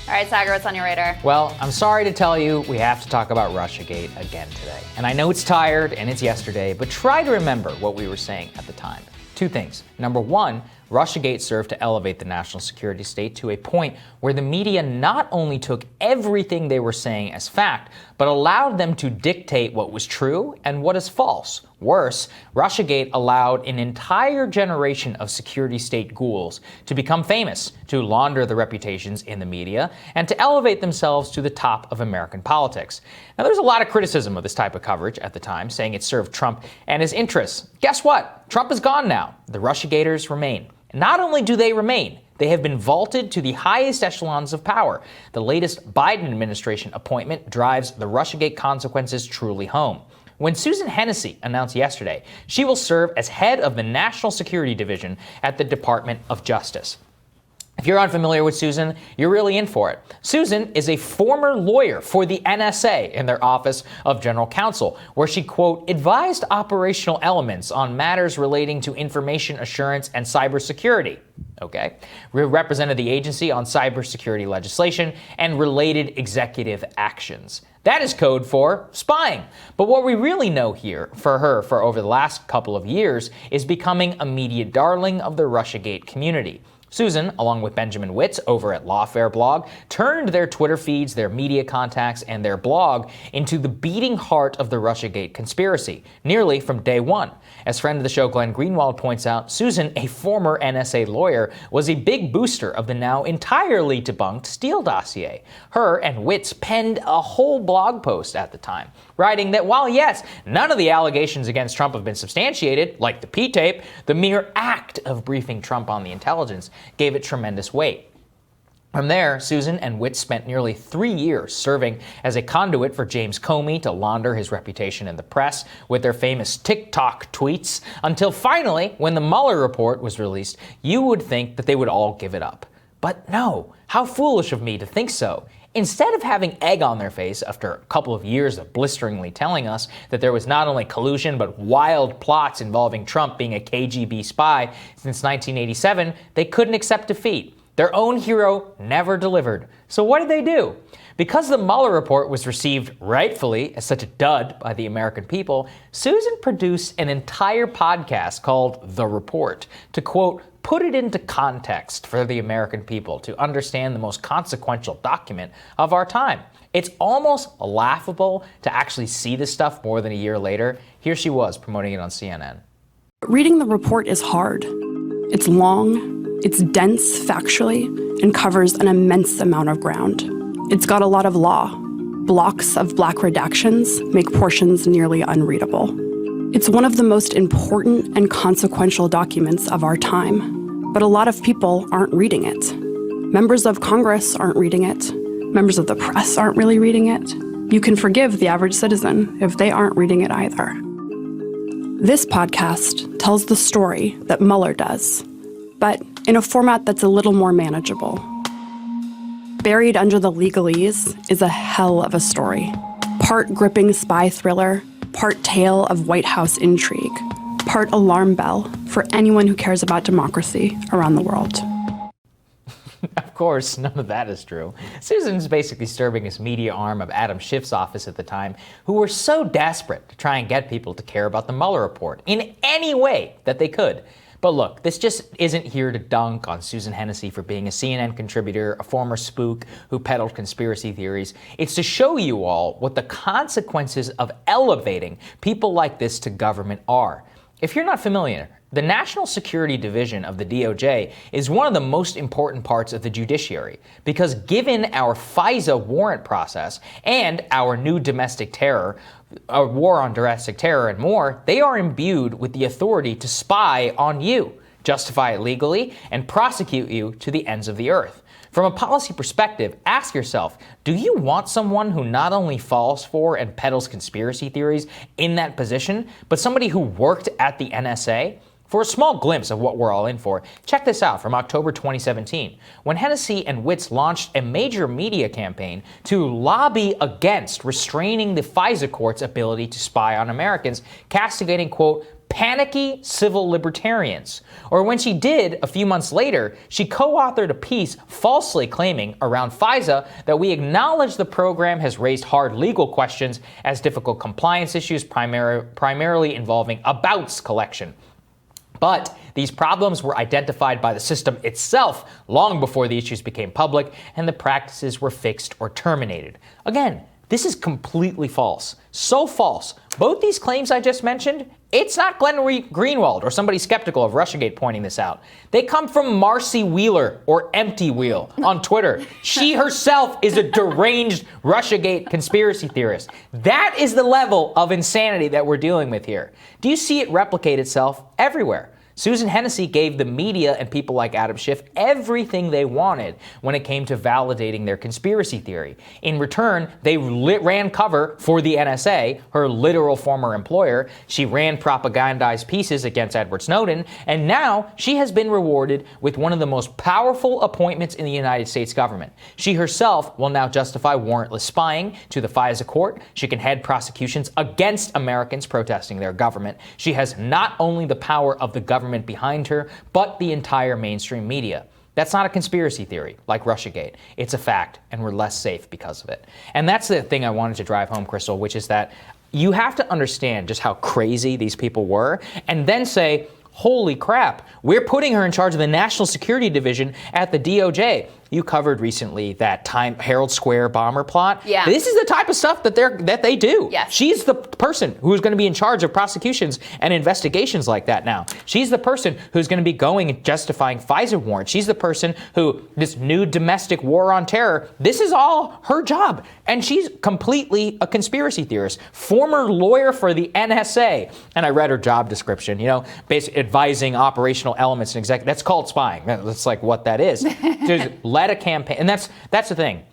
All right, Saagar, what's on your radar? Well, I'm sorry to tell you, we have to talk about Russiagate again today. And I know it's tired and it's yesterday, but try to remember what we were saying at the time. Two things. Number one, Russiagate served to elevate the national security state to a point where the media not only took everything they were saying as fact, but allowed them to dictate what was true and what is false. Worse, Russiagate allowed an entire generation of security state ghouls to become famous, to launder their reputations in the media, and to elevate themselves to the top of American politics. Now, there's a lot of criticism of this type of coverage at the time, saying it served Trump and his interests. Guess what? Trump is gone now. The Russiagators remain. Not only do they remain, they have been vaulted to the highest echelons of power. The latest Biden administration appointment drives the Russiagate consequences truly home. When Susan Hennessey announced yesterday, she will serve as head of the National Security Division at the Department of Justice. If you're unfamiliar with Susan, you're really in for it. Susan is a former lawyer for the NSA in their Office of General Counsel, where she, quote, advised operational elements on matters relating to information assurance and cybersecurity. Okay. We represented the agency on cybersecurity legislation and related executive actions. That is code for spying. But what we really know here for her for over the last couple of years is becoming a media darling of the Russiagate community. Susan, along with Benjamin Wittes over at Lawfare blog, turned their Twitter feeds, their media contacts, and their blog into the beating heart of the Russiagate conspiracy, nearly from day one. As friend of the show Glenn Greenwald points out, Susan, a former NSA lawyer, was a big booster of the now entirely debunked Steele dossier. Her and Wittes penned a whole blog post at the time, writing that while, yes, none of the allegations against Trump have been substantiated, like the P-tape, the mere act of briefing Trump on the intelligence gave it tremendous weight. From there, Susan and Wittes spent nearly 3 years serving as a conduit for James Comey to launder his reputation in the press with their famous TikTok tweets, until finally, when the Mueller report was released, you would think that they would all give it up. But no, how foolish of me to think so. Instead of having egg on their face after a couple of years of blisteringly telling us that there was not only collusion but wild plots involving Trump being a KGB spy since 1987, they couldn't accept defeat. Their own hero never delivered. So what did they do? Because the Mueller report was received rightfully as such a dud by the American people, Susan produced an entire podcast called The Report to, quote, put it into context for the American people to understand the most consequential document of our time. It's almost laughable to actually see this stuff more than a year later. Here she was promoting it on CNN. Reading the report is hard. It's long, it's dense factually, and covers an immense amount of ground. It's got a lot of law. Blocks of black redactions make portions nearly unreadable. It's one of the most important and consequential documents of our time, but a lot of people aren't reading it. Members of Congress aren't reading it. Members of the press aren't really reading it. You can forgive the average citizen if they aren't reading it either. This podcast tells the story that Mueller does, but in a format that's a little more manageable. Buried under the legalese is a hell of a story. Part gripping spy thriller, part tale of White House intrigue, part alarm bell for anyone who cares about democracy around the world. Of course, none of that is true. Susan's basically serving as media arm of Adam Schiff's office at the time, who were so desperate to try and get people to care about the Mueller report in any way that they could. But look, this just isn't here to dunk on Susan Hennessey for being a CNN contributor, a former spook who peddled conspiracy theories. It's to show you all what the consequences of elevating people like this to government are. If you're not familiar, the National Security Division of the DOJ is one of the most important parts of the judiciary because given our FISA warrant process and our new domestic terror, a war on domestic terror and more, they are imbued with the authority to spy on you, justify it legally, and prosecute you to the ends of the earth. From a policy perspective, ask yourself, do you want someone who not only falls for and peddles conspiracy theories in that position, but somebody who worked at the NSA? For a small glimpse of what we're all in for, check this out from October 2017, when Hennessey and Wittes launched a major media campaign to lobby against restraining the FISA court's ability to spy on Americans, castigating, quote, panicky civil libertarians. Or when she did, a few months later, she co-authored a piece falsely claiming around FISA that we acknowledge the program has raised hard legal questions as difficult compliance issues primarily involving abouts collection. But these problems were identified by the system itself long before the issues became public and the practices were fixed or terminated. Again, this is completely false. So false. Both these claims I just mentioned, it's not Glenn Greenwald or somebody skeptical of Russiagate pointing this out. They come from Marcy Wheeler or Empty Wheel on Twitter. She herself is a deranged Russiagate conspiracy theorist. That is the level of insanity that we're dealing with here. Do you see it replicate itself everywhere? Susan Hennessey gave the media and people like Adam Schiff everything they wanted when it came to validating their conspiracy theory. In return, they ran cover for the NSA, her literal former employer. She ran propagandized pieces against Edward Snowden, and now she has been rewarded with one of the most powerful appointments in the United States government. She herself will now justify warrantless spying to the FISA court. She can head prosecutions against Americans protesting their government. She has not only the power of the government behind her, but the entire mainstream media. That's not a conspiracy theory like Russiagate. It's a fact, and we're less safe because of it. And that's the thing I wanted to drive home, Crystal, which is that you have to understand just how crazy these people were, and then say, holy crap, we're putting her in charge of the National Security Division at the DOJ. You covered recently that Herald Square bomber plot. Yeah. This is the type of stuff that they do. Yes. She's the person who's going to be in charge of prosecutions and investigations like that now. She's the person who's going to be going and justifying FISA warrants. She's the person who, this new domestic war on terror, this is all her job. And she's completely a conspiracy theorist. Former lawyer for the NSA. And I read her job description, basically advising operational elements and that's called spying. That's like what that is. Just led a campaign, and that's the thing.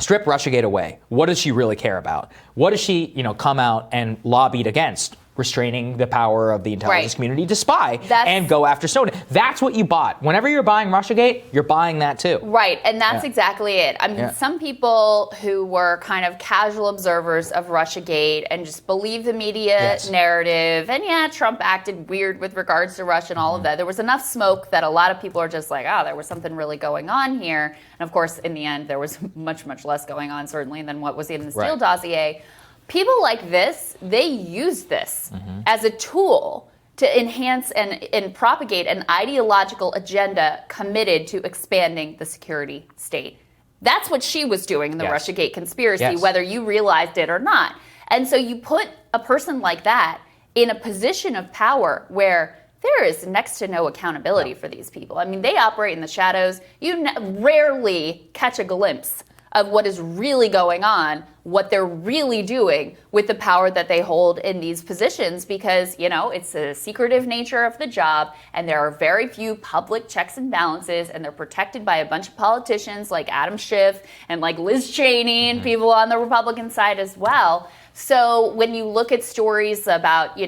Strip Russiagate away. What does she really care about? What does she, come out and lobbied against? Restraining the power of the intelligence community to spy and go after Snowden. That's what you bought. Whenever you're buying Russiagate, you're buying that too. Right, and that's exactly it. I mean, some people who were kind of casual observers of Russiagate and just believe the media narrative, and Trump acted weird with regards to Russia and all of that. There was enough smoke that a lot of people are just like, there was something really going on here. And of course, in the end, there was much, much less going on, certainly, than what was in the Steele dossier. People like this, they use this as a tool to enhance and propagate an ideological agenda committed to expanding the security state. That's what she was doing in the Russiagate conspiracy, whether you realized it or not. And so you put a person like that in a position of power where there is next to no accountability for these people. I mean, they operate in the shadows. You rarely catch a glimpse of what is really going on, what they're really doing with the power that they hold in these positions, because, it's the secretive nature of the job, and there are very few public checks and balances, and they're protected by a bunch of politicians like Adam Schiff and like Liz Cheney and people on the Republican side as well. So when you look at stories about,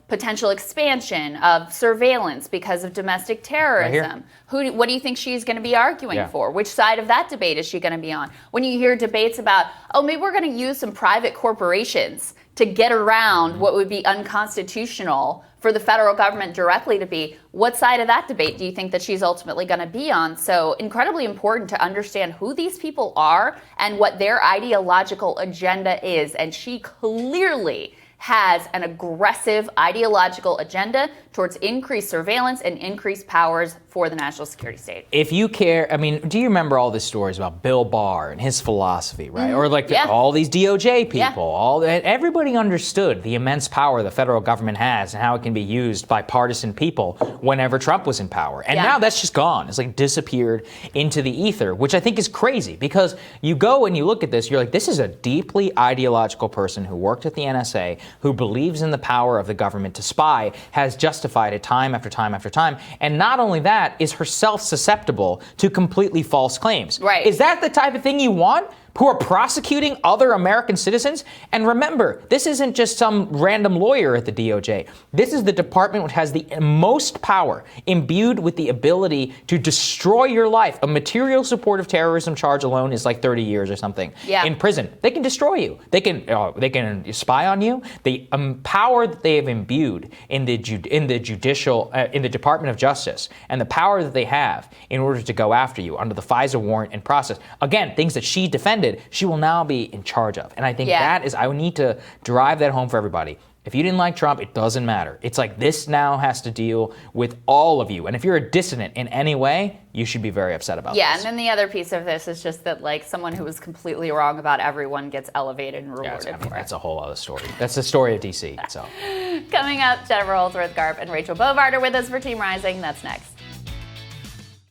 potential expansion of surveillance because of domestic terrorism, what do you think she's going to be arguing for? Which side of that debate is she going to be on? When you hear debates about, maybe we're going to use some private corporations to get around what would be unconstitutional for the federal government directly to be, what side of that debate do you think that she's ultimately going to be on? So incredibly important to understand who these people are and what their ideological agenda is. And she clearly has an aggressive ideological agenda towards increased surveillance and increased powers for the national security state. If you care, do you remember all the stories about Bill Barr and his philosophy, right? Or all these DOJ people, everybody understood the immense power the federal government has and how it can be used by partisan people whenever Trump was in power. And now that's just gone. It's like disappeared into the ether, which I think is crazy because you go and you look at this, you're like, this is a deeply ideological person who worked at the NSA, who believes in the power of the government to spy, has justified it time after time after time, and not only that, is herself susceptible to completely false claims. Right. Is that the type of thing you want? who are prosecuting other American citizens. And remember, this isn't just some random lawyer at the DOJ. This is the department which has the most power, imbued with the ability to destroy your life. A material support of terrorism charge alone is like 30 years or something in prison. They can destroy you. They can spy on you. The power that they have imbued in the Department of Justice, and the power that they have in order to go after you under the FISA warrant and process. Again, things that she defended, she will now be in charge of. And I think that is, I need to drive that home for everybody. If you didn't like Trump, it doesn't matter. It's like this now has to deal with all of you. And if you're a dissident in any way, you should be very upset about this. Yeah, and then the other piece of this is just that, like, someone who was completely wrong about everyone gets elevated and rewarded. Yeah, that's a whole other story. That's the story of D.C. So, coming up, Jennifer Holdsworth Garp and Rachel Bovard are with us for Team Rising. That's next.